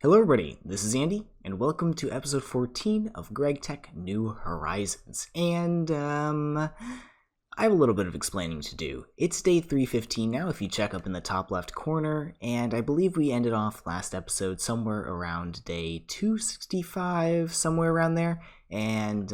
Hello everybody, this is Andy, and welcome to episode 14 of Gregtech New Horizons. And, I have a little bit of explaining to do. It's day 315 now, if you check up in the top left corner, and I believe we ended off last episode somewhere around day 265, somewhere around there, and,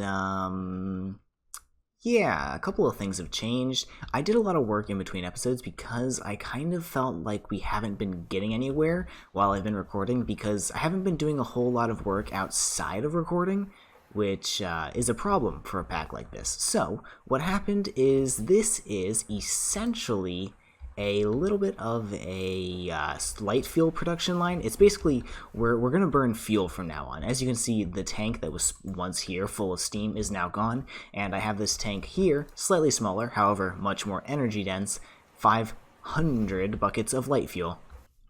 yeah, a couple of things have changed. I did a lot of work in between episodes because I kind of felt like we haven't been getting anywhere while I've been recording because I haven't been doing a whole lot of work outside of recording, which is a problem for a pack like this. So, what happened is this is essentially a little bit of a light fuel production line. It's basically, we're going to burn fuel from now on. As you can see, the tank that was once here full of steam is now gone, and I have this tank here, slightly smaller, however much more energy dense, 500 buckets of light fuel.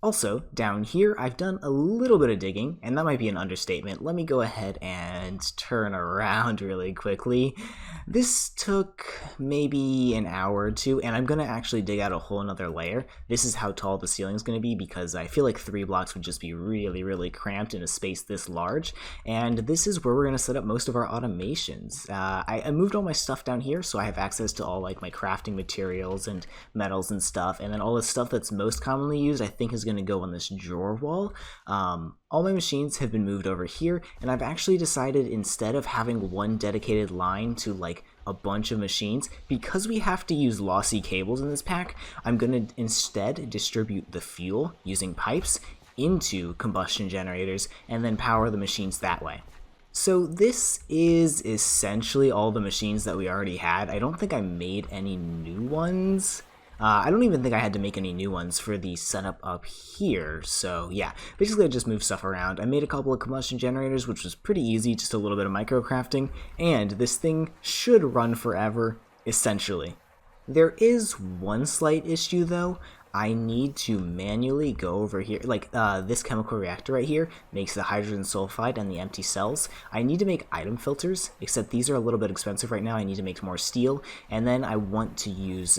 Also, down here, I've done a little bit of digging, and that might be an understatement. Let me go ahead and turn around really quickly. This took maybe an hour or two, and I'm going to actually dig out a whole nother layer. This is how tall the ceiling is going to be, because I feel like 3 blocks would just be really, really cramped in a space this large, and this is where we're going to set up most of our automations. I moved all my stuff down here, so I have access to all like my crafting materials and metals and stuff, and then all the stuff that's most commonly used I think is going to go on this drawer wall. All my machines have been moved over here, and I've actually decided, instead of having one dedicated line to like a bunch of machines, because we have to use lossy cables in this pack, I'm going to instead distribute the fuel using pipes into combustion generators and then power the machines that way. So this is essentially all the machines that we already had. I don't think I made any new ones. I don't even think I had to make any new ones for the setup up here, so yeah, basically I just moved stuff around. I made a couple of combustion generators, which was pretty easy, just a little bit of micro crafting, and this thing should run forever, essentially. There is one slight issue though. I need to manually go over here, like this chemical reactor right here makes the hydrogen sulfide and the empty cells. I need to make item filters, except these are a little bit expensive right now. I need to make more steel, and then I want to use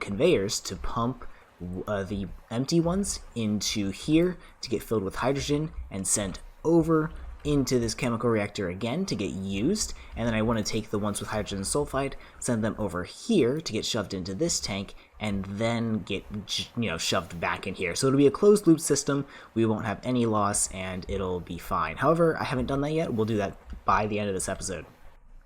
conveyors to pump the empty ones into here to get filled with hydrogen and sent over into this chemical reactor again to get used, and then I want to take the ones with hydrogen sulfide, send them over here to get shoved into this tank, and then get, shoved back in here. So it'll be a closed loop system, we won't have any loss, and it'll be fine. However, I haven't done that yet. We'll do that by the end of this episode.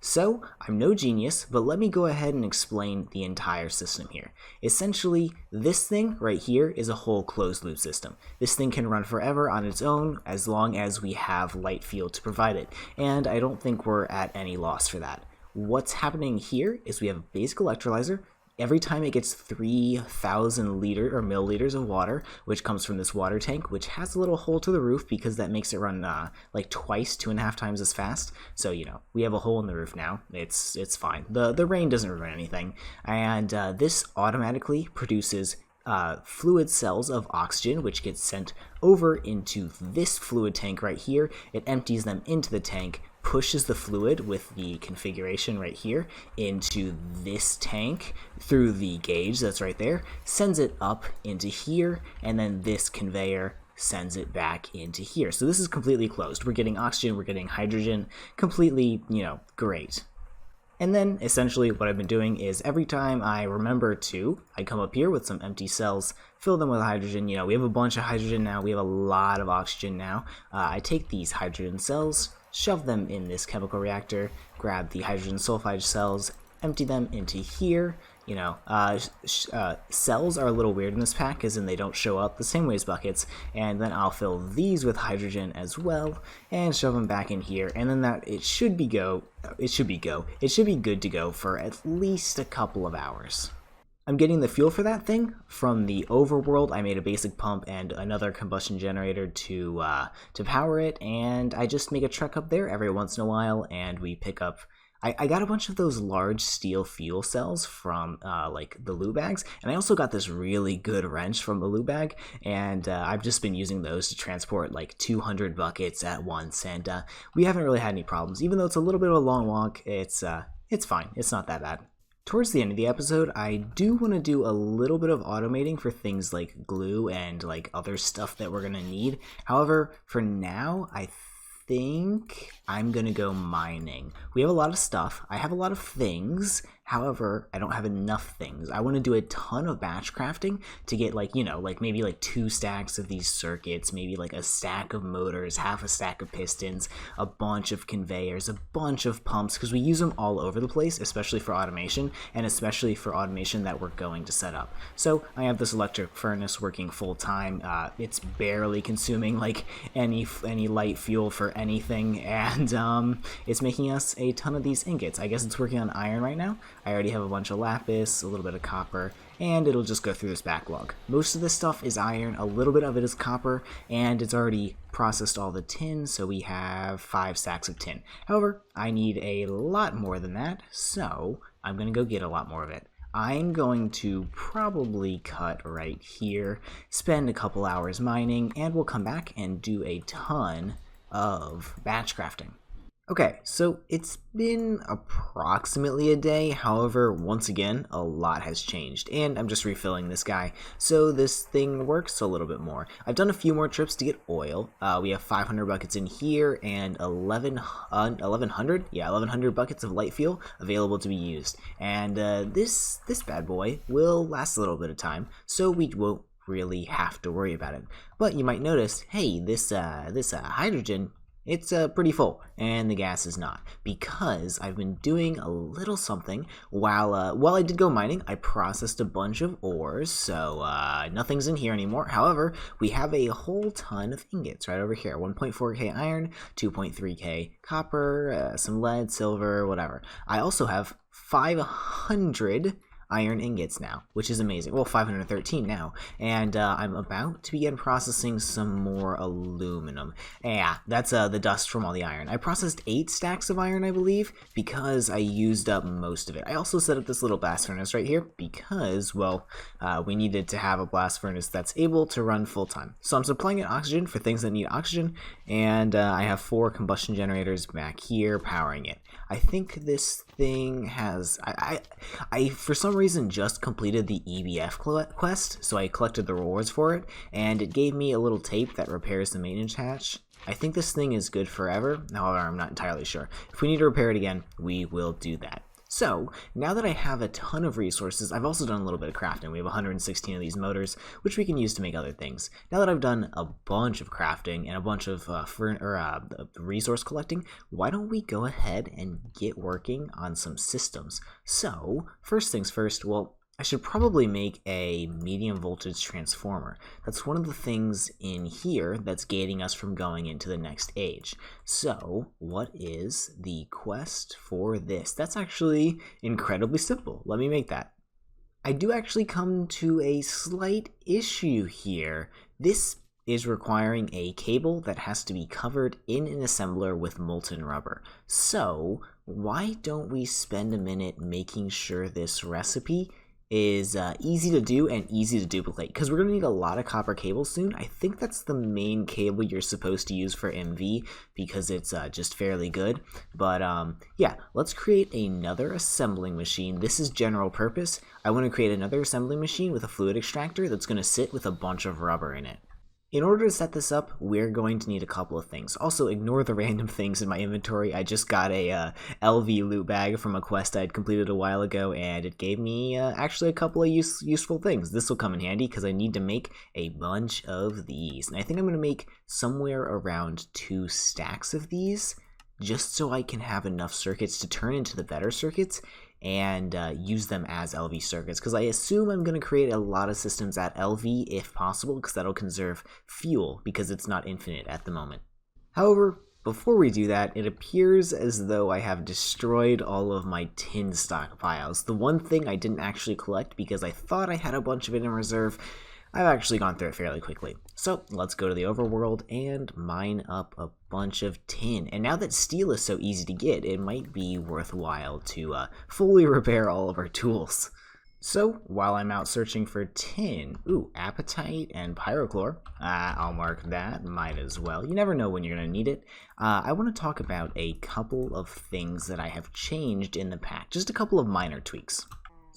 So, I'm no genius, but let me go ahead and explain the entire system here. Essentially, this thing right here is a whole closed loop system. This thing can run forever on its own as long as we have light fuel to provide it, and I don't think we're at any loss for that. What's happening here is we have a basic electrolyzer. Every time it gets 3,000 milliliters of water, which comes from this water tank, which has a little hole to the roof because that makes it run like twice, 2.5 times as fast. So, we have a hole in the roof now. It's fine. The rain doesn't ruin anything. And this automatically produces fluid cells of oxygen, which gets sent over into this fluid tank right here. It empties them into the tank, pushes the fluid with the configuration right here into this tank through the gauge that's right there, sends it up into here, and then this conveyor sends it back into here. So this is completely closed. We're getting oxygen, we're getting hydrogen, completely, great. And then, essentially, what I've been doing is every time I remember to, I come up here with some empty cells, fill them with hydrogen. We have a bunch of hydrogen now, we have a lot of oxygen now. I take these hydrogen cells, shove them in this chemical reactor, grab the hydrogen sulfide cells, empty them into here. Cells are a little weird in this pack, as in they don't show up the same way as buckets, and then I'll fill these with hydrogen as well, and shove them back in here, and then it should be good to go for at least a couple of hours. I'm getting the fuel for that thing from the overworld. I made a basic pump and another combustion generator to power it, and I just make a trek up there every once in a while, and we pick up. I got a bunch of those large steel fuel cells from like the loo bags, and I also got this really good wrench from the loo bag, and I've just been using those to transport like 200 buckets at once, and we haven't really had any problems. Even though it's a little bit of a long walk, it's fine. It's not that bad. Towards the end of the episode, I do want to do a little bit of automating for things like glue and like other stuff that we're going to need. However, for now, I think I'm going to go mining. We have a lot of stuff. I have a lot of things. However, I don't have enough things. I want to do a ton of batch crafting to get like, you know, like maybe like 2 stacks of these circuits, maybe like a stack of motors, half a stack of pistons, a bunch of conveyors, a bunch of pumps, because we use them all over the place, especially for automation, and especially for automation that we're going to set up. So I have this electric furnace working full time. It's barely consuming like any light fuel for anything, and it's making us a ton of these ingots. I guess it's working on iron right now. I already have a bunch of lapis, a little bit of copper, and it'll just go through this backlog. Most of this stuff is iron, a little bit of it is copper, and it's already processed all the tin, so we have 5 stacks of tin. However, I need a lot more than that, so I'm going to go get a lot more of it. I'm going to probably cut right here, spend a couple hours mining, and we'll come back and do a ton of batch crafting. Okay, so it's been approximately a day. However, once again, a lot has changed, and I'm just refilling this guy, so this thing works a little bit more. I've done a few more trips to get oil. We have 500 buckets in here and 1,100 buckets of light fuel available to be used. And this bad boy will last a little bit of time, so we won't really have to worry about it. But you might notice, hey, this hydrogen, it's pretty full, and the gas is not, because I've been doing a little something. While I did go mining, I processed a bunch of ores, so nothing's in here anymore. However, we have a whole ton of ingots right over here. 1.4k iron, 2.3k copper, some lead, silver, whatever. I also have 500 iron ingots now, which is amazing. Well, 513 now, and I'm about to begin processing some more aluminum. Yeah, that's the dust from all the iron. I processed 8 stacks of iron, I believe, because I used up most of it. I also set up this little blast furnace right here because, well, we needed to have a blast furnace that's able to run full time. So I'm supplying it oxygen for things that need oxygen, and I have 4 combustion generators back here powering it. I think this thing has, I for some reason just completed the EBF quest, so I collected the rewards for it, and it gave me a little tape that repairs the maintenance hatch. I think this thing is good forever, however I'm not entirely sure. If we need to repair it again, we will do that. So, now that I have a ton of resources, I've also done a little bit of crafting. We have 116 of these motors, which we can use to make other things. Now that I've done a bunch of crafting and a bunch of resource collecting, why don't we go ahead and get working on some systems? So, first things first, well, I should probably make a medium voltage transformer. That's one of the things in here that's gating us from going into the next age. So, what is the quest for this? That's actually incredibly simple. Let me make that. I do actually come to a slight issue here. This is requiring a cable that has to be covered in an assembler with molten rubber. So, why don't we spend a minute making sure this recipe is easy to do and easy to duplicate, because we're going to need a lot of copper cables soon. I think that's the main cable you're supposed to use for MV because it's just fairly good. But yeah, let's create another assembling machine. This is general purpose. I want to create another assembling machine with a fluid extractor that's going to sit with a bunch of rubber in it. In order to set this up, we're going to need a couple of things. Also, ignore the random things in my inventory. I just got a LV loot bag from a quest I had completed a while ago, and it gave me actually a couple of useful things. This will come in handy because I need to make a bunch of these. And I think I'm going to make somewhere around 2 stacks of these, just so I can have enough circuits to turn into the better circuits and use them as LV circuits, because I assume I'm going to create a lot of systems at LV if possible, because that'll conserve fuel because it's not infinite at the moment. However, before we do that, it appears as though I have destroyed all of my tin stockpiles. The one thing I didn't actually collect because I thought I had a bunch of it in reserve, I've actually gone through it fairly quickly. So let's go to the overworld and mine up a bunch of tin. And now that steel is so easy to get, it might be worthwhile to fully repair all of our tools. So while I'm out searching for tin, apatite and pyrochlor, I'll mark that, might as well. You never know when you're going to need it. I want to talk about a couple of things that I have changed in the pack, just a couple of minor tweaks.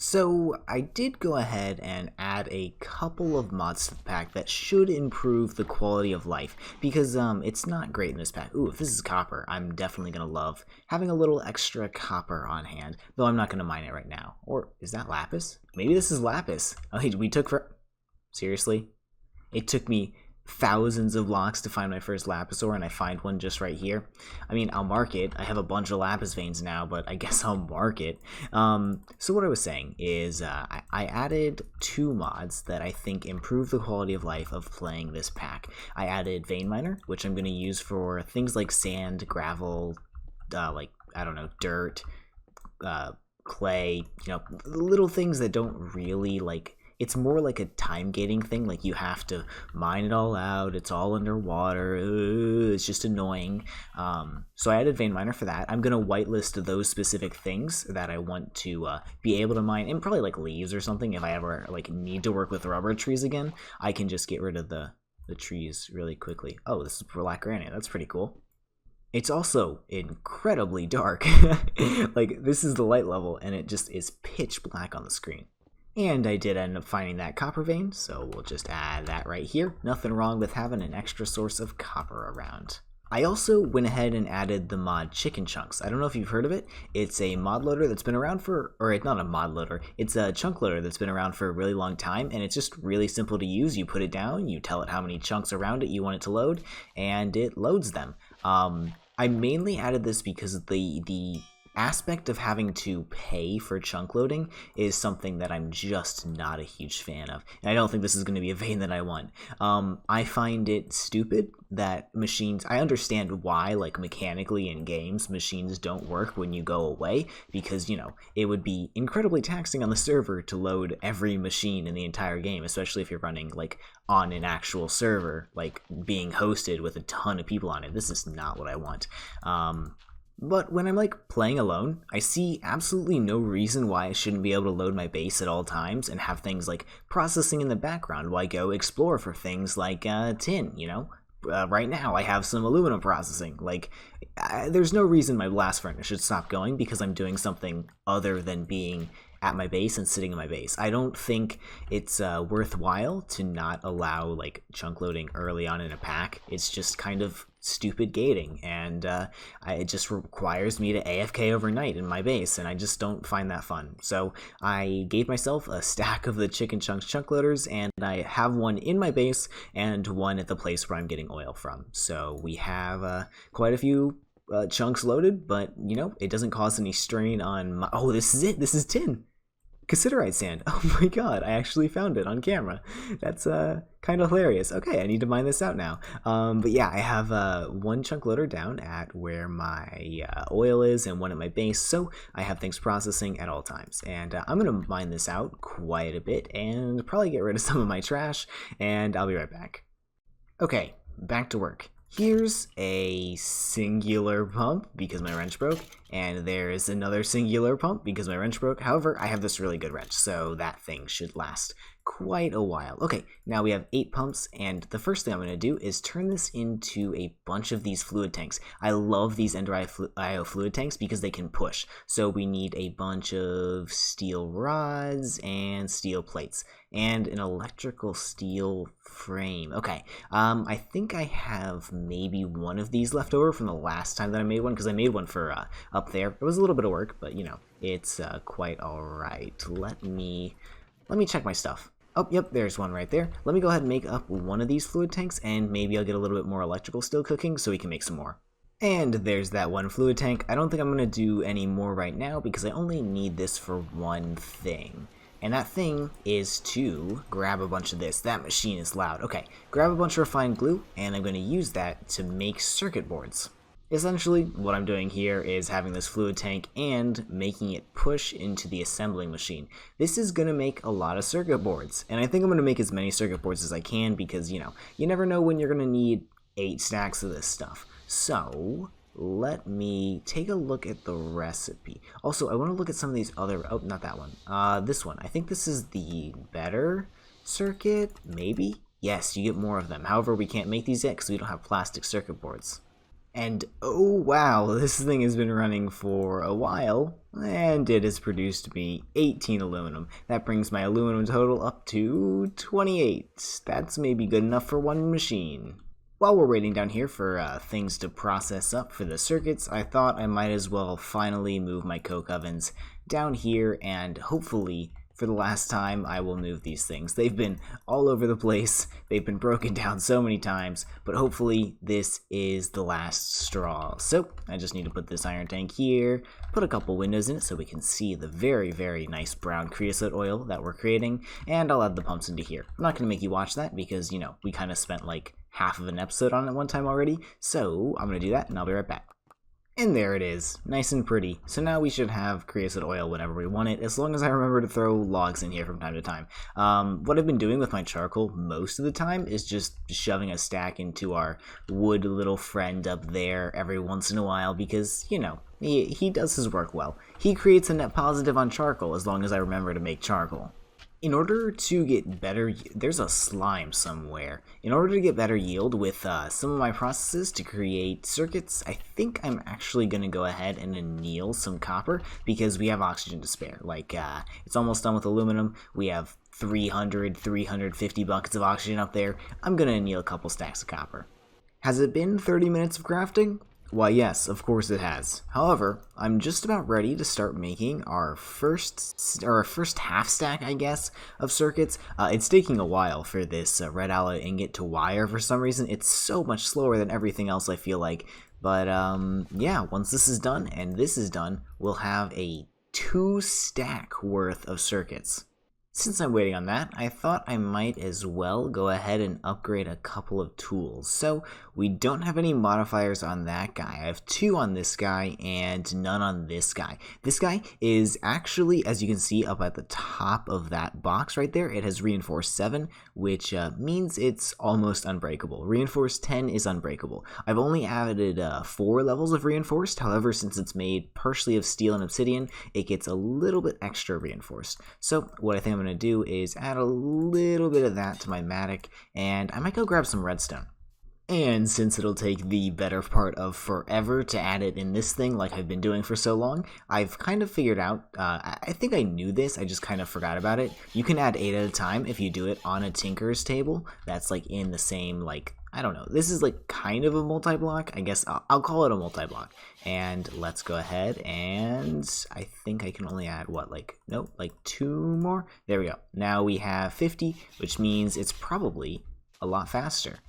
So I did go ahead and add a couple of mods to the pack that should improve the quality of life, because it's not great in this pack. Ooh, if this is copper, I'm definitely going to love having a little extra copper on hand, though I'm not going to mine it right now. Or is that lapis? Maybe this is lapis. Oh, hey, we took for... Seriously? It took me thousands of blocks to find my first lapis ore, and I find one just right here. I mean, I'll mark it. I have a bunch of lapis veins now, but I guess I'll mark it. So what I was saying is I added 2 mods that I think improve the quality of life of playing this pack. I added vein miner, which I'm going to use for things like sand, gravel, like, I don't know, dirt, clay, you know, little things that don't really, like, it's more like a time gating thing. Like, you have to mine it all out. It's all underwater. It's just annoying. So I added vein miner for that. I'm going to whitelist those specific things that I want to be able to mine, and probably like leaves or something. If I ever like need to work with rubber trees again, I can just get rid of the trees really quickly. Oh, this is black granite. That's pretty cool. It's also incredibly dark. Like, this is the light level, and it just is pitch black on the screen. And I did end up finding that copper vein, so we'll just add that right here. Nothing wrong with having an extra source of copper around. I also went ahead and added the mod Chicken Chunks. I don't know if you've heard of it. It's a mod loader that's been around for, or it's not a mod loader, it's a chunk loader that's been around for a really long time, and it's just really simple to use. You put it down, you tell it how many chunks around it you want it to load, and it loads them. I mainly added this because the aspect of having to pay for chunk loading is something that I'm just not a huge fan of, and I don't think this is going to be a vein that I want. I find it stupid that machines, I understand why, like, mechanically in games machines don't work when you go away, because, you know, it would be incredibly taxing on the server to load every machine in the entire game, especially if you're running like on an actual server, like being hosted with a ton of people on it. This is not what I want. But when I'm like playing alone, I see absolutely no reason why I shouldn't be able to load my base at all times and have things like processing in the background while I go explore for things like tin, you know? Right now I have some aluminum processing. Like, there's no reason my blast furnace should stop going because I'm doing something other than being at my base and sitting in my base. I don't think it's worthwhile to not allow like chunk loading early on in a pack. It's just kind of stupid gating, and it just requires me to AFK overnight in my base, and I just don't find that fun. So I gave myself a stack of the Chicken Chunks chunk loaders, and I have one in my base and one at the place where I'm getting oil from. So we have quite a few chunks loaded, but you know, it doesn't cause any strain on my... Oh, this is it. This is tin. Cassiterite sand. Oh my god, I actually found it on camera. That's kind of hilarious. Okay, I need to mine this out now. But yeah, I have one chunk loader down at where my oil is and one at my base, so I have things processing at all times. And I'm going to mine this out quite a bit and probably get rid of some of my trash, and I'll be right back. Okay, back to work. Here's a singular pump because my wrench broke, and there's another singular pump because my wrench broke. However, I have this really good wrench, so that thing should last quite a while. Okay, now we have 8 pumps, and the first thing I'm going to do is turn this into a bunch of these fluid tanks. I love these Ender IO fluid tanks because they can push. So we need a bunch of steel rods and steel plates and an electrical steel frame. Okay, I think I have maybe one of these left over from the last time that I made one, because I made one for up there. It was a little bit of work, but you know, it's quite alright. Let me check my stuff. Oh, yep, there's one right there. Let me go ahead and make up one of these fluid tanks, and maybe I'll get a little bit more electrical still cooking so we can make some more. And there's that one fluid tank. I don't think I'm going to do any more right now because I only need this for one thing. And that thing is to grab a bunch of this. That machine is loud. Okay, grab a bunch of refined glue, and I'm going to use that to make circuit boards. Essentially, what I'm doing here is having this fluid tank and making it push into the assembling machine. This is going to make a lot of circuit boards, and I think I'm going to make as many circuit boards as I can because, you know, you never know when you're going to need 8 stacks of this stuff. So let me take a look at the recipe. Also, I want to look at some of these other... Oh, not that one. This one. I think this is the better circuit, maybe? Yes, you get more of them. However, we can't make these yet because we don't have plastic circuit boards. And oh wow, this thing has been running for a while, and it has produced me 18 aluminum. That brings my aluminum total up to 28. That's maybe good enough for one machine. While we're waiting down here for things to process up for the circuits, I thought I might as well finally move my coke ovens down here, and hopefully for the last time I will move these things. They've been all over the place, they've been broken down so many times, but hopefully this is the last straw. So I just need to put this iron tank here, put a couple windows in it so we can see the very, very nice brown creosote oil that we're creating, and I'll add the pumps into here. I'm not going to make you watch that because, you know, we kind of spent like half of an episode on it one time already, so I'm going to do that and I'll be right back. And there it is, nice and pretty. So now we should have creosote oil whenever we want it, as long as I remember to throw logs in here from time to time. What I've been doing with my charcoal most of the time is just shoving a stack into our wood little friend up there every once in a while because, you know, he does his work well. He creates a net positive on charcoal as long as I remember to make charcoal. In order to get better, there's a slime somewhere. In order to get better yield with some of my processes to create circuits, I think I'm actually going to go ahead and anneal some copper because we have oxygen to spare. Like, it's almost done with aluminum. We have 350 buckets of oxygen up there. I'm going to anneal a couple stacks of copper. Has it been 30 minutes of crafting? Why yes, of course it has. However, I'm just about ready to start making our first half stack, I guess, of circuits. It's taking a while for this red alloy ingot to wire for some reason. It's so much slower than everything else I feel like. But yeah, once this is done and this is done, we'll have a 2 stack worth of circuits. Since I'm waiting on that, I thought I might as well go ahead and upgrade a couple of tools. So we don't have any modifiers on that guy. I have 2 on this guy and none on this guy. This guy is actually, as you can see up at the top of that box right there, it has reinforced 7, which means it's almost unbreakable. Reinforced 10 is unbreakable. I've only added 4 levels of reinforced. However, since it's made partially of steel and obsidian, it gets a little bit extra reinforced. So what I think I'm going to do is add a little bit of that to my matic, and I might go grab some redstone. And since it'll take the better part of forever to add it in this thing like I've been doing for so long, I've kind of figured out, I think I knew this, I just kind of forgot about it. You can add 8 at a time if you do it on a tinker's table. That's like in the same, like, I don't know, this is like kind of a multi-block. I guess I'll call it a multi-block. And let's go ahead and I think I can only add what, like, nope, like 2 more? There we go. Now we have 50, which means it's probably a lot faster.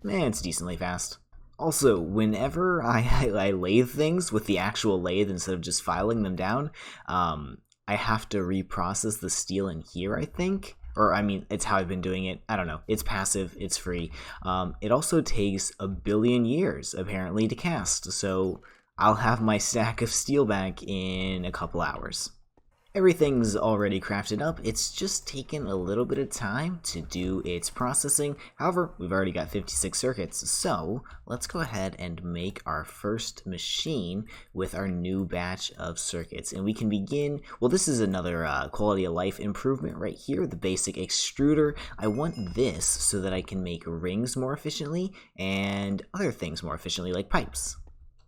Man, it's decently fast. Also, whenever I lathe things with the actual lathe instead of just filing them down, I have to reprocess the steel in here, I think. Or, I mean, it's how I've been doing it. I don't know. It's passive. It's free. It also takes 1 billion years, apparently, to cast. So I'll have my stack of steel back in a couple hours. Everything's already crafted up, it's just taken a little bit of time to do its processing. However, we've already got 56 circuits, so let's go ahead and make our first machine with our new batch of circuits. And we can begin, well, this is another quality of life improvement right here, the basic extruder. I want this so that I can make rings more efficiently and other things more efficiently, like pipes.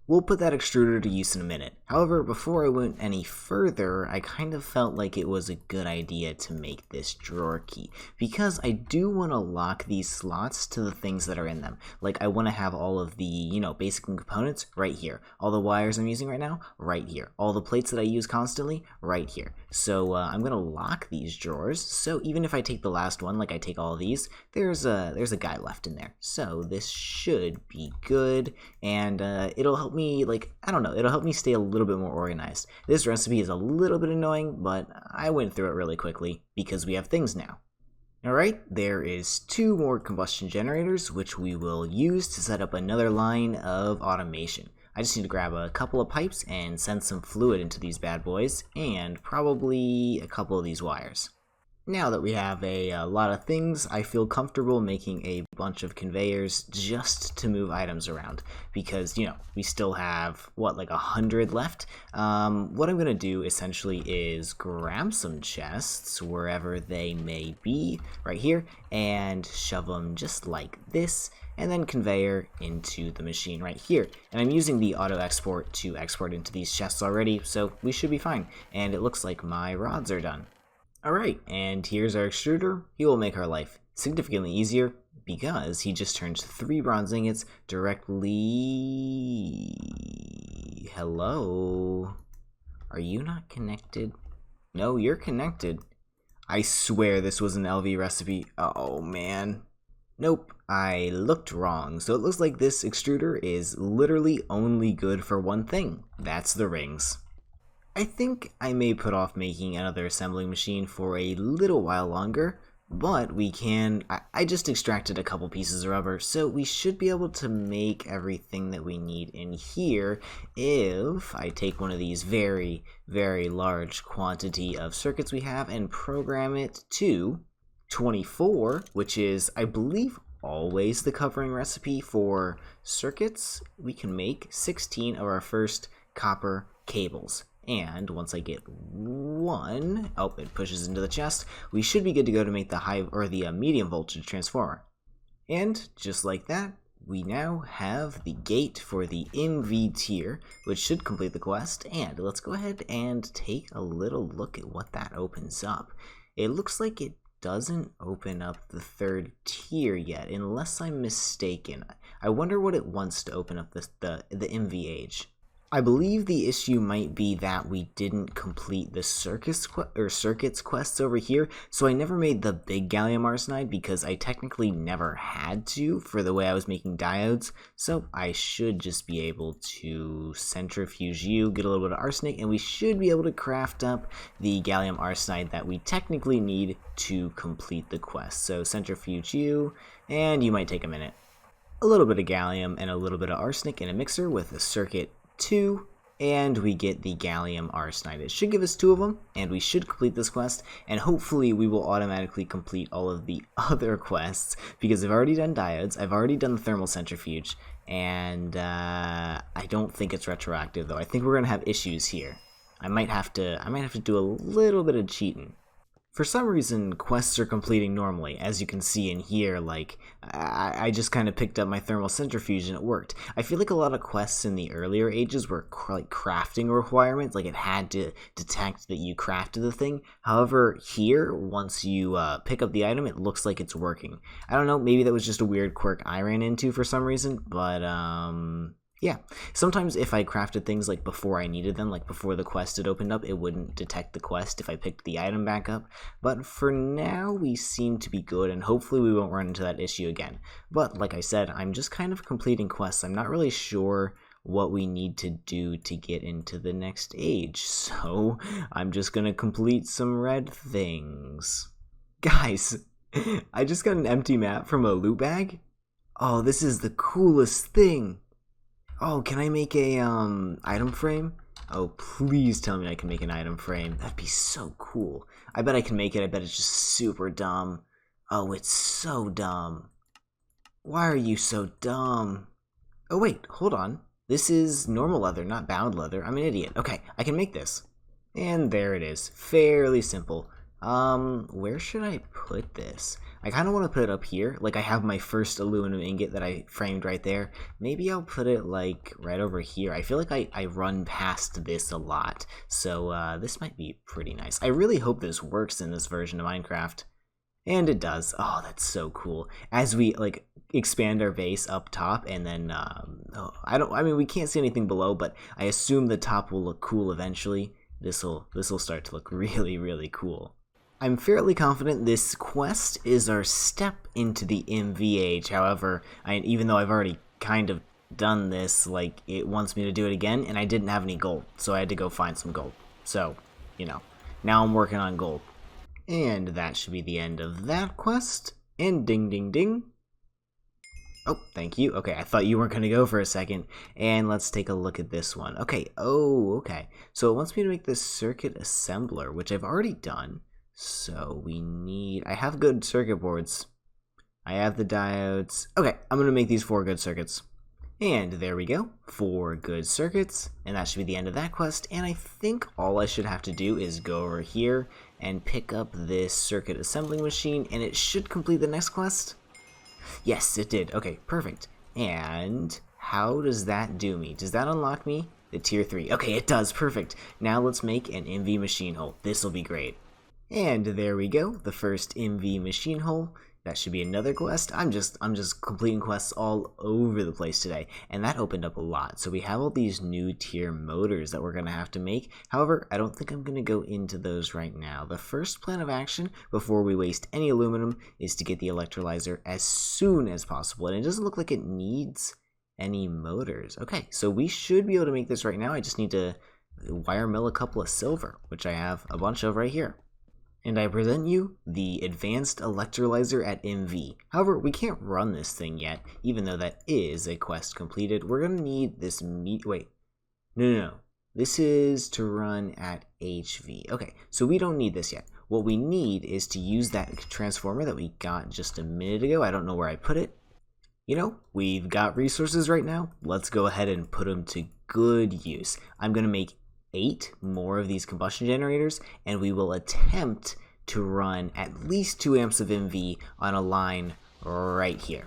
We'll put that extruder to use in a minute. However, before I went any further, I kind of felt like it was a good idea to make this drawer key, because I do want to lock these slots to the things that are in them. Like, I want to have all of the, you know, basic components right here. All the wires I'm using right now, right here. All the plates that I use constantly, right here. So I'm going to lock these drawers, so even if I take the last one, like I take all of these, there's a guy left in there. So this should be good, and it'll help me, like, I don't know, it'll help me stay a little bit more organized. This recipe is a little bit annoying, but I went through it really quickly because we have things now. Alright, there is 2 more combustion generators, which we will use to set up another line of automation. I just need to grab a couple of pipes and send some fluid into these bad boys, and probably a couple of these wires. Now that we have a lot of things, I feel comfortable making a bunch of conveyors just to move items around, because, you know, we still have, what, like 100 left? What I'm going to do essentially is grab some chests wherever they may be, right here, and shove them just like this, and then conveyor into the machine right here. And I'm using the auto export to export into these chests already, so we should be fine. And it looks like my rods are done. Alright, and here's our extruder. He will make our life significantly easier because he just turns 3 bronze ingots directly... Hello? Are you not connected? No, you're connected. I swear this was an LV recipe. Oh man. Nope, I looked wrong. So it looks like this extruder is literally only good for one thing. That's the rings. I think I may put off making another assembling machine for a little while longer, but we can... I just extracted a couple pieces of rubber, so we should be able to make everything that we need in here if I take one of these very, very large quantity of circuits we have and program it to 24, which is, I believe, always the covering recipe for circuits. We can make 16 of our first copper cables. And once I get one, oh, it pushes into the chest, we should be good to go to make the high or the medium voltage transformer. And just like that, we now have the gate for the MV tier, which should complete the quest. And let's go ahead and take a little look at what that opens up. It looks like it doesn't open up the 3rd tier yet, unless I'm mistaken. I wonder what it wants to open up the MV age. I believe the issue might be that we didn't complete the circuits quests over here, so I never made the big gallium arsenide because I technically never had to for the way I was making diodes, so I should just be able to centrifuge you, get a little bit of arsenic, and we should be able to craft up the gallium arsenide that we technically need to complete the quest. So centrifuge you, and you might take a minute. A little bit of gallium and a little bit of arsenic in a mixer with a circuit 2, and we get the gallium arsenide. It should give us 2 of them, and we should complete this quest, and hopefully we will automatically complete all of the other quests, because I've already done diodes, I've already done the thermal centrifuge, and I don't think it's retroactive though. I think we're gonna have issues here. I might have to do a little bit of cheating. For some reason, quests are completing normally. As you can see in here, like, I just kind of picked up my thermal centrifuge and it worked. I feel like a lot of quests in the earlier ages were like crafting requirements, like it had to detect that you crafted the thing. However, here, once you pick up the item, it looks like it's working. I don't know, maybe that was just a weird quirk I ran into for some reason, but yeah, sometimes if I crafted things like before I needed them, like before the quest had opened up, it wouldn't detect the quest if I picked the item back up. But for now, we seem to be good, and hopefully we won't run into that issue again. But like I said, I'm just kind of completing quests. I'm not really sure what we need to do to get into the next age, so I'm just gonna complete some red things. Guys, I just got an empty map from a loot bag. Oh, this is the coolest thing. Oh, can I make a item frame? Oh, please tell me I can make an item frame. That'd be so cool. I bet I can make it. I bet it's just super dumb. Oh, it's so dumb. Why are you so dumb? Oh, wait, hold on. This is normal leather, not bound leather. I'm an idiot. Okay, I can make this. And there it is. Fairly simple. Where should I put this? I kind of want to put it up here. Like, I have my first aluminum ingot that I framed right there. Maybe I'll put it, like, right over here. I feel like I run past this a lot. So, this might be pretty nice. I really hope this works in this version of Minecraft. And it does. Oh, that's so cool. As we, like, expand our base up top, and then, I mean, we can't see anything below, but I assume the top will look cool eventually. This'll start to look really, really cool. I'm fairly confident this quest is our step into the MVH. However, even though I've already kind of done this, like, it wants me to do it again, and I didn't have any gold, so I had to go find some gold. So, you know, now I'm working on gold. And that should be the end of that quest. And ding, ding, ding. Oh, thank you. Okay, I thought you weren't going to go for a second. And let's take a look at this one. Okay, okay. So it wants me to make this circuit assembler, which I've already done. So I have good circuit boards. I have the diodes. Okay, I'm going to make these 4 good circuits. And there we go, 4 good circuits. And that should be the end of that quest. And I think all I should have to do is go over here and pick up this circuit assembling machine. And it should complete the next quest. Yes, it did. Okay, perfect. And how does that do me? Does that unlock me the tier 3? Okay, it does. Perfect. Now let's make an MV machine hole. This will be great. And there we go, the first MV machine hole. That should be another quest. I'm just completing quests all over the place today, and that opened up a lot. So we have all these new tier motors that we're gonna have to make. However, I don't think I'm gonna go into those right now. The first plan of action before we waste any aluminum is to get the electrolyzer as soon as possible, and it doesn't look like it needs any motors. Okay, so we should be able to make this right now. I just need to wire mill a couple of silver, which I have a bunch of right here. And I present you the advanced electrolyzer at MV. However, we can't run this thing yet, even though that is a quest completed. We're gonna need this wait. No. This is to run at HV. Okay, so we don't need this yet. What we need is to use that transformer that we got just a minute ago. I don't know where I put it. You know, we've got resources right now. Let's go ahead and put them to good use. I'm gonna make 8 more of these combustion generators, and we will attempt to run at least 2 amps of MV on a line right here.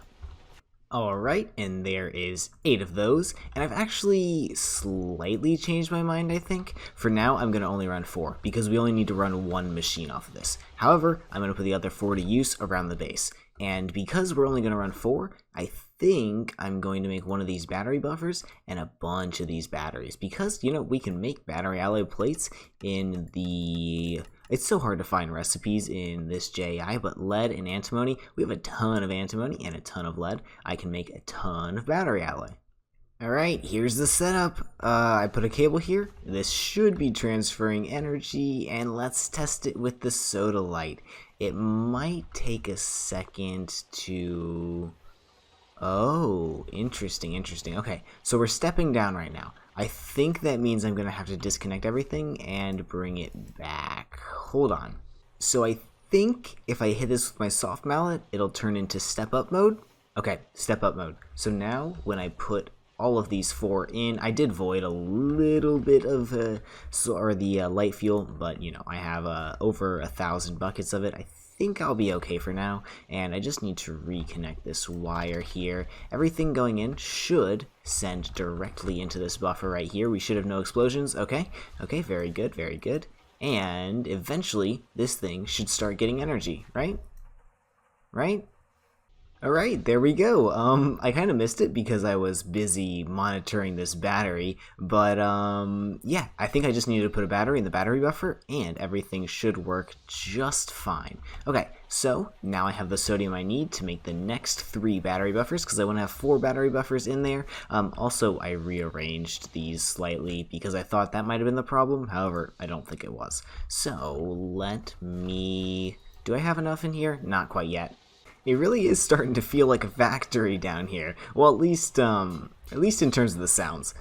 Alright, and there is 8 of those, and I've actually slightly changed my mind, I think. For now, I'm going to only run 4, because we only need to run 1 machine off of this. However, I'm going to put the other 4 to use around the base. And because we're only going to run 4, I think I'm going to make one of these battery buffers and a bunch of these batteries. Because, you know, we can make battery alloy plates in the... It's so hard to find recipes in this JI, but lead and antimony, we have a ton of antimony and a ton of lead. I can make a ton of battery alloy. Alright, here's the setup. I put a cable here. This should be transferring energy, and let's test it with the soda light. It might take a second to... Oh, interesting. Okay, so we're stepping down right now. I think that means I'm going to have to disconnect everything and bring it back. Hold on. So I think if I hit this with my soft mallet, it'll turn into step up mode. Okay, step up mode. So now when I put all of these 4 in, I did void a little bit of the light fuel, but you know, I have over 1,000 buckets of it. I think I'll be okay for now, and I just need to reconnect this wire here. Everything going in should send directly into this buffer right here. We should have no explosions. Okay, very good. And eventually this thing should start getting energy, right? Alright, there we go. I kind of missed it because I was busy monitoring this battery, but yeah, I think I just needed to put a battery in the battery buffer, and everything should work just fine. Okay, so now I have the sodium I need to make the next 3 battery buffers, because I want to have 4 battery buffers in there. Also, I rearranged these slightly because I thought that might have been the problem. However, I don't think it was. So, let me... Do I have enough in here? Not quite yet. It really is starting to feel like a factory down here. Well, at least in terms of the sounds,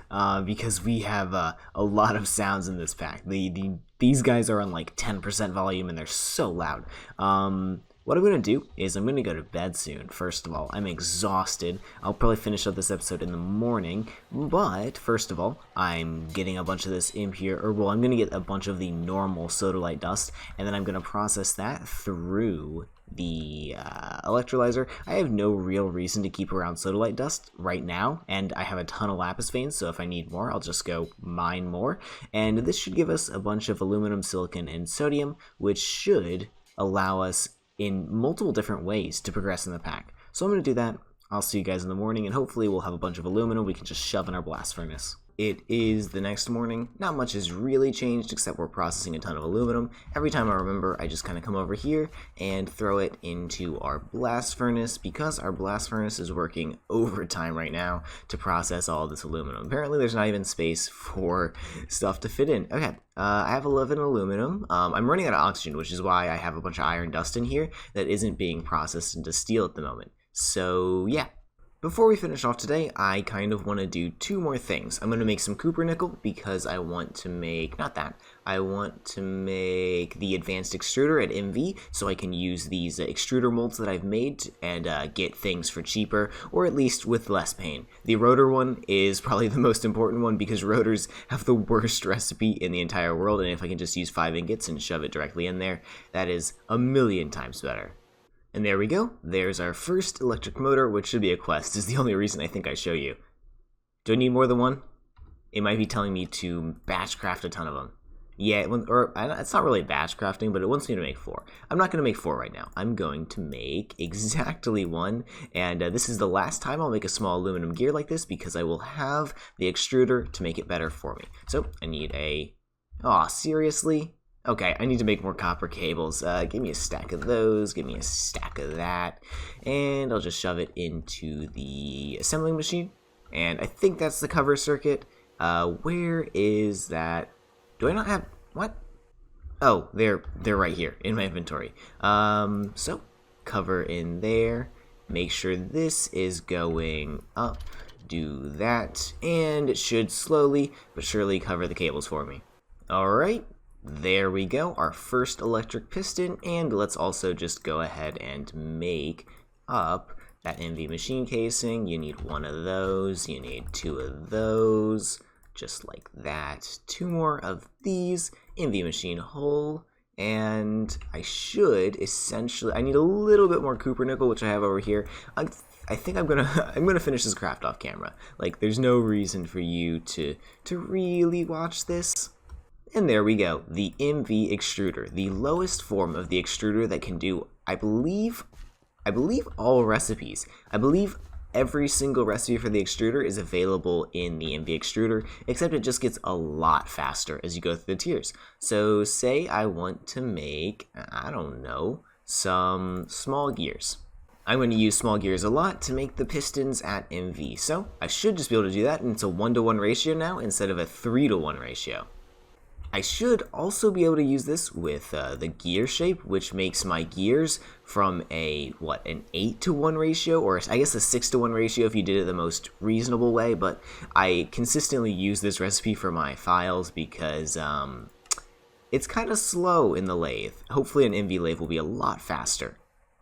because we have a lot of sounds in this pack. These guys are on like 10% volume and they're so loud. What I'm going to do is I'm going to go to bed soon, first of all. I'm exhausted. I'll probably finish up this episode in the morning, but first of all, I'm getting a bunch of this impure, or well, I'm going to get a bunch of the normal sodalite dust, and then I'm going to process that through the electrolyzer. I have no real reason to keep around sodalite dust right now, and I have a ton of lapis veins, so if I need more, I'll just go mine more. And this should give us a bunch of aluminum, silicon, and sodium, which should allow us in multiple different ways to progress in the pack. So I'm going to do that. I'll see you guys in the morning, and hopefully we'll have a bunch of aluminum we can just shove in our blast furnace. It is the next morning. Not much has really changed except we're processing a ton of aluminum. Every time I remember, I just kind of come over here and throw it into our blast furnace, because our blast furnace is working overtime right now to process all this aluminum. Apparently there's not even space for stuff to fit in. Okay, I have 11 aluminum. I'm running out of oxygen, which is why I have a bunch of iron dust in here that isn't being processed into steel at the moment. So yeah. Before we finish off today, I kind of want to do 2 more things. I'm going to make some copper nickel because I want to make, I want to make the advanced extruder at MV so I can use these extruder molds that I've made and get things for cheaper, or at least with less pain. The rotor one is probably the most important one because rotors have the worst recipe in the entire world, and if I can just use 5 ingots and shove it directly in there, that is a million times better. And there we go. There's our first electric motor, which should be a quest, is the only reason I think I show you. Do I need more than one? It might be telling me to batch craft a ton of them. Yeah, it's not really batch crafting, but it wants me to make 4. I'm not going to make 4 right now. I'm going to make exactly 1, and this is the last time I'll make a small aluminum gear like this because I will have the extruder to make it better for me. So I need a... Aw, seriously? Okay, I need to make more copper cables. Give me a stack of those, give me a stack of that, and I'll just shove it into the assembling machine. And I think that's the cover circuit. Where is that? Do I not have... What? Oh, they're right here in my inventory. So, cover in there. Make sure this is going up. Do that. And it should slowly but surely cover the cables for me. Alright, there we go. Our first electric piston. And let's also just go ahead and make up that MV machine casing. You need 1 of those. You need 2 of those. Just like that. 2 more of these. MV machine hole. And I should essentially... I need a little bit more copper nickel, which I have over here. I think I'm gonna finish this craft off camera. Like, there's no reason for you to really watch this. And there we go. The MV extruder. The lowest form of the extruder that can do, I believe all recipes. I believe every single recipe for the extruder is available in the MV extruder, except it just gets a lot faster as you go through the tiers. So say I want to make, I don't know, some small gears. I'm going to use small gears a lot to make the pistons at MV. So I should just be able to do that, and it's a 1-to-1 ratio now instead of a 3-to-1 ratio. I should also be able to use this with the gear shape, which makes my gears from an 8-to-1 ratio, or I guess a 6-to-1 ratio if you did it the most reasonable way, but I consistently use this recipe for my files because it's kind of slow in the lathe. Hopefully an MV lathe will be a lot faster.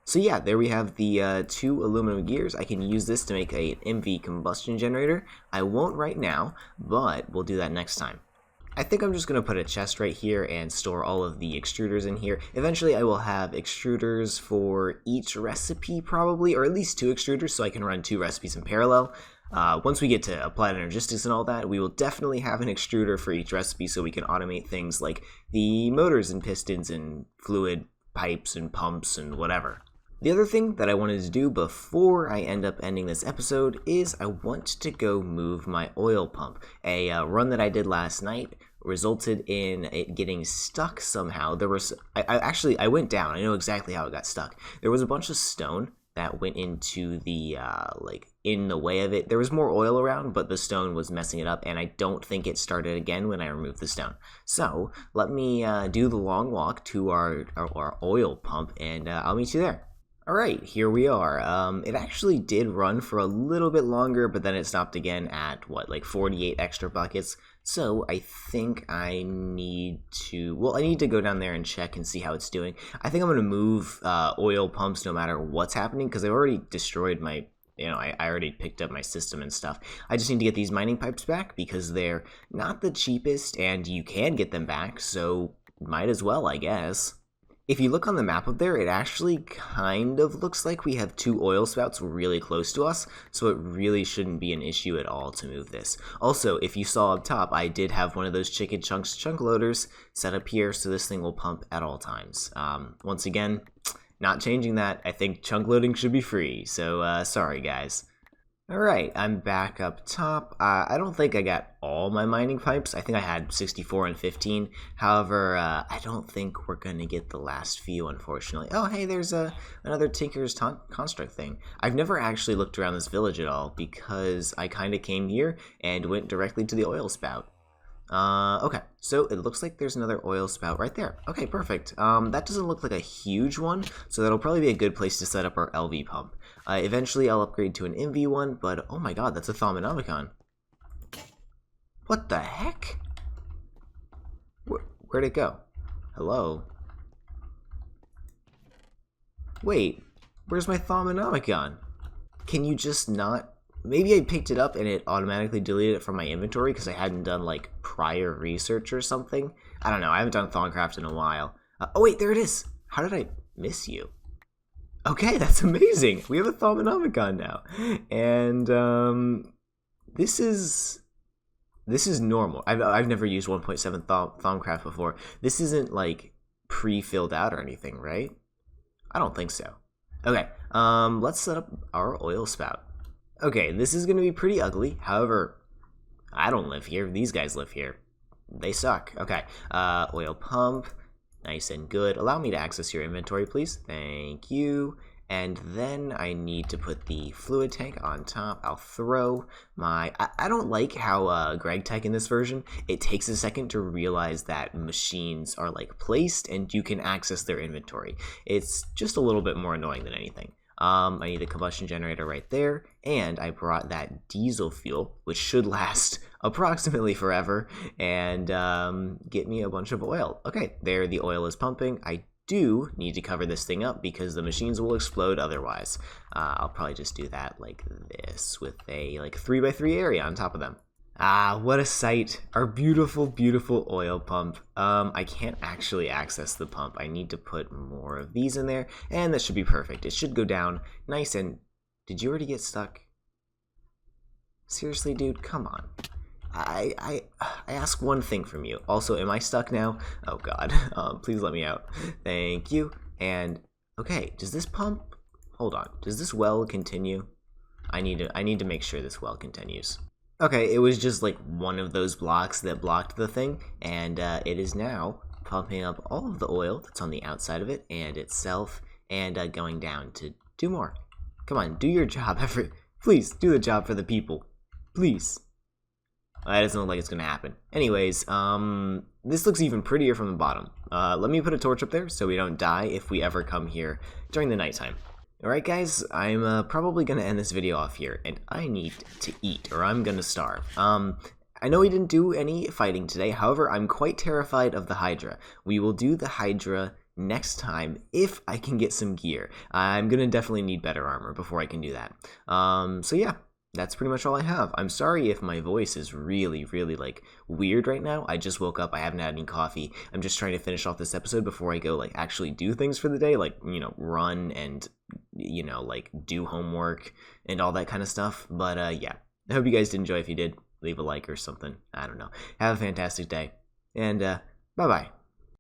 So yeah, there we have the 2 aluminum gears. I can use this to make an MV combustion generator. I won't right now, but we'll do that next time. I think I'm just going to put a chest right here and store all of the extruders in here. Eventually I will have extruders for each recipe probably, or at least 2 extruders so I can run 2 recipes in parallel. Once we get to applied energistics and all that, we will definitely have an extruder for each recipe so we can automate things like the motors and pistons and fluid pipes and pumps and whatever. The other thing that I wanted to do before I end up ending this episode is I want to go move my oil pump. A run that I did last night resulted in it getting stuck somehow. There was, I went down. I know exactly how it got stuck. There was a bunch of stone that went into the, in the way of it. There was more oil around, but the stone was messing it up, and I don't think it started again when I removed the stone. So, let me do the long walk to our oil pump, and I'll meet you there. Alright, here we are. It actually did run for a little bit longer, but then it stopped again at, 48 extra buckets. So I think I need to, I need to go down there and check and see how it's doing. I think I'm going to move oil pumps no matter what's happening, because I've already destroyed my, I already picked up my system and stuff. I just need to get these mining pipes back, because they're not the cheapest, and you can get them back, so might as well, I guess. If you look on the map up there, it actually kind of looks like we have 2 oil spouts really close to us, so it really shouldn't be an issue at all to move this. Also, if you saw up top, I did have one of those chicken chunks chunk loaders set up here, so this thing will pump at all times. Once again, not changing that. I think chunk loading should be free, so sorry guys. Alright, I'm back up top. I don't think I got all my mining pipes. I think I had 64 and 15. However, I don't think we're going to get the last few, unfortunately. Oh, hey, there's another Tinker's Construct thing. I've never actually looked around this village at all because I kind of came here and went directly to the oil spout. Okay, so it looks like there's another oil spout right there. Okay, perfect. That doesn't look like a huge one, so that'll probably be a good place to set up our LV pump. Eventually I'll upgrade to an MV one, but oh my god, that's a Thauminomicon. What the heck? Where'd it go? Hello? Wait, where's my Thauminomicon? Can you just not... Maybe I picked it up and it automatically deleted it from my inventory because I hadn't done, prior research or something. I don't know, I haven't done Thawcraft in a while. Oh wait, there it is! How did I miss you? Okay, that's amazing. We have a Thauminomicon now, and this is normal. I've never used 1.7 Thaumcraft before. This isn't like pre-filled out or anything, right? I don't think so. Okay, let's set up our oil spout. Okay, this is gonna be pretty ugly. However, I don't live here. These guys live here. They suck. Okay, oil pump. Nice and good. Allow me to access your inventory, please. Thank you. And then I need to put the fluid tank on top. I'll throw my... I don't like how Gregtech in this version, it takes a second to realize that machines are like placed and you can access their inventory. It's just a little bit more annoying than anything. I need the combustion generator right there, and I brought that diesel fuel, which should last approximately forever, and get me a bunch of oil. Okay, there the oil is pumping. I do need to cover this thing up because the machines will explode otherwise. I'll probably just do that like this with a like 3x3 area on top of them. Ah, what a sight. Our beautiful, beautiful oil pump. I can't actually access the pump. I need to put more of these in there, and that should be perfect. It should go down nice and... Did you already get stuck? Seriously, dude? Come on. I ask one thing from you. Also, am I stuck now? Oh, God. Please let me out. Thank you. And, okay, does this pump... Hold on. Does this well continue? I need to make sure this well continues. Okay, it was just like one of those blocks that blocked the thing, and it is now pumping up all of the oil that's on the outside of it and itself, and going down to do more. Come on, do your job, please, do the job for the people. Please. That doesn't look like it's gonna happen. Anyways, this looks even prettier from the bottom. Let me put a torch up there so we don't die if we ever come here during the nighttime. Alright guys, I'm probably going to end this video off here, and I need to eat, or I'm going to starve. I know we didn't do any fighting today, however, I'm quite terrified of the Hydra. We will do the Hydra next time if I can get some gear. I'm going to definitely need better armor before I can do that. So yeah. That's pretty much all I have. I'm sorry if my voice is really, really, like, weird right now. I just woke up. I haven't had any coffee. I'm just trying to finish off this episode before I go, like, actually do things for the day. Like, you know, run and, you know, like, do homework and all that kind of stuff. But, yeah. I hope you guys did enjoy. If you did, leave a like or something. I don't know. Have a fantastic day. And, bye-bye.